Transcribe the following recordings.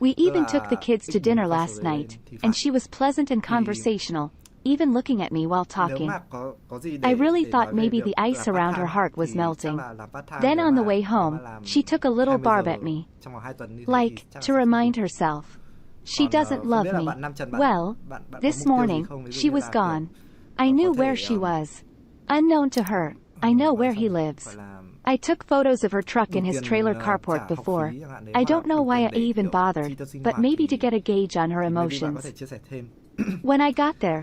We Tức even took the là kids to tích dinner một con last số đấy night, lên thì and phải. she was pleasant and conversational, even looking at me while Nếu talking. mà có gì I really để thought nói về maybe việc the ice làm around part-time her heart thì was chắc melting. là làm part-time Then nếu on the mà- way nếu mà home, làm she took a little 20 barb giờ at me, trong vòng 2 tuần như thế thì like chắc là to sẽ không remind đủ. herself. She Còn, doesn't không love biết là me. bạn Nam Trần, bạn Well, có mục this tiêu gì morning, không? Ví dụ she như was là kiểu, gone. I có knew thể, where she was. Unknown to her, I know gọi where sao he nhỉ? lives. Gọi là I took photos of her truck đủ in his tiền, trailer trả carport học before. phí chẳng hạn, nếu I mà don't know đủ why tiền I để, even kiểu, bothered, chi tiêu sinh but hoạt maybe to thì- get a gauge on her thì maybe bạn có emotions. thể chia sẻ thêm. When I got there,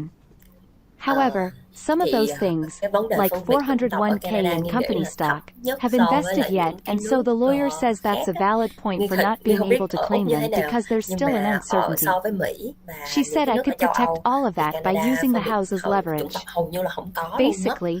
question. However, some of thì, those things, cái vấn đề like phân biệt chủng tộc ở 401k Canada in nghiêng company để là stock, thấp nhất have so với invested lại yet, những cái and so the nước, lawyer says that's a khác á. valid point Nghiên for khởi- not Nghiên being không biết able to ở Úc claim như thế them nào, because there's nhưng still an mà uncertainty. so với Mỹ và She những said cái I nước ở could châu protect Âu all of thì that by Canada using the phân biệt house's chủng leverage. tộc hầu như là không có luôn á. Basically,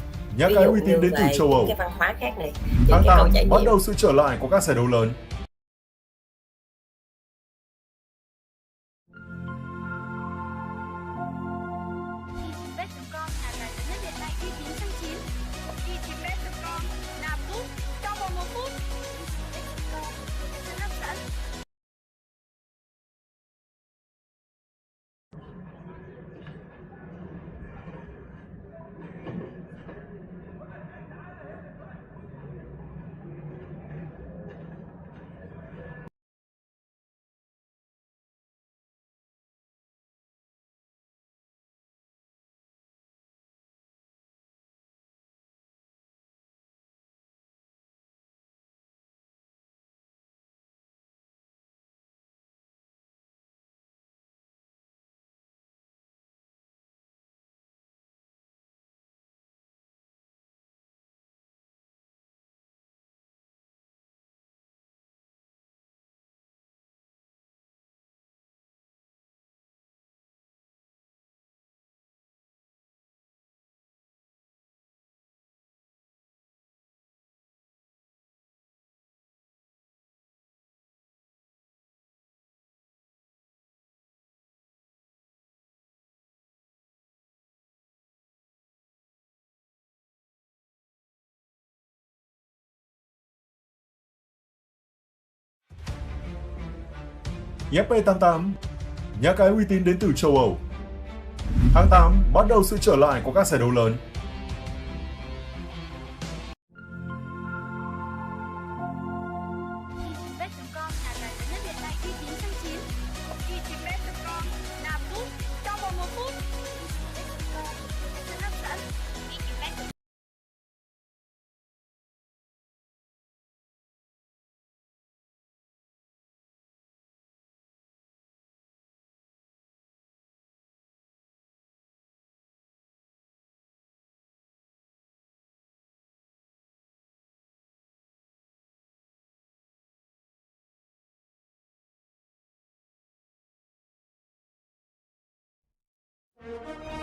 hơn. Nhà Ví cái dụ uy như tín đến từ về châu những Âu. cái văn hóa khác này, những Tháng cái câu 8 trải bắt nghiệm. đầu sự trở lại của các giải đấu lớn. easybet.com là giải lớn nhất hiện nay uy tín trong chín. easybet.com nạp rút trong vòng 1 phút. easyBet.com rất hấp dẫn. YP88, nhà cái uy tín đến từ châu Âu. Tháng 8 bắt đầu sự trở lại của các giải đấu lớn. easypet.com là giải lớn nhất hiện nay uy tín trong chín. easypet.com là bút trong vòng 1 phút. easypet.com rất hấp dẫn. easypet.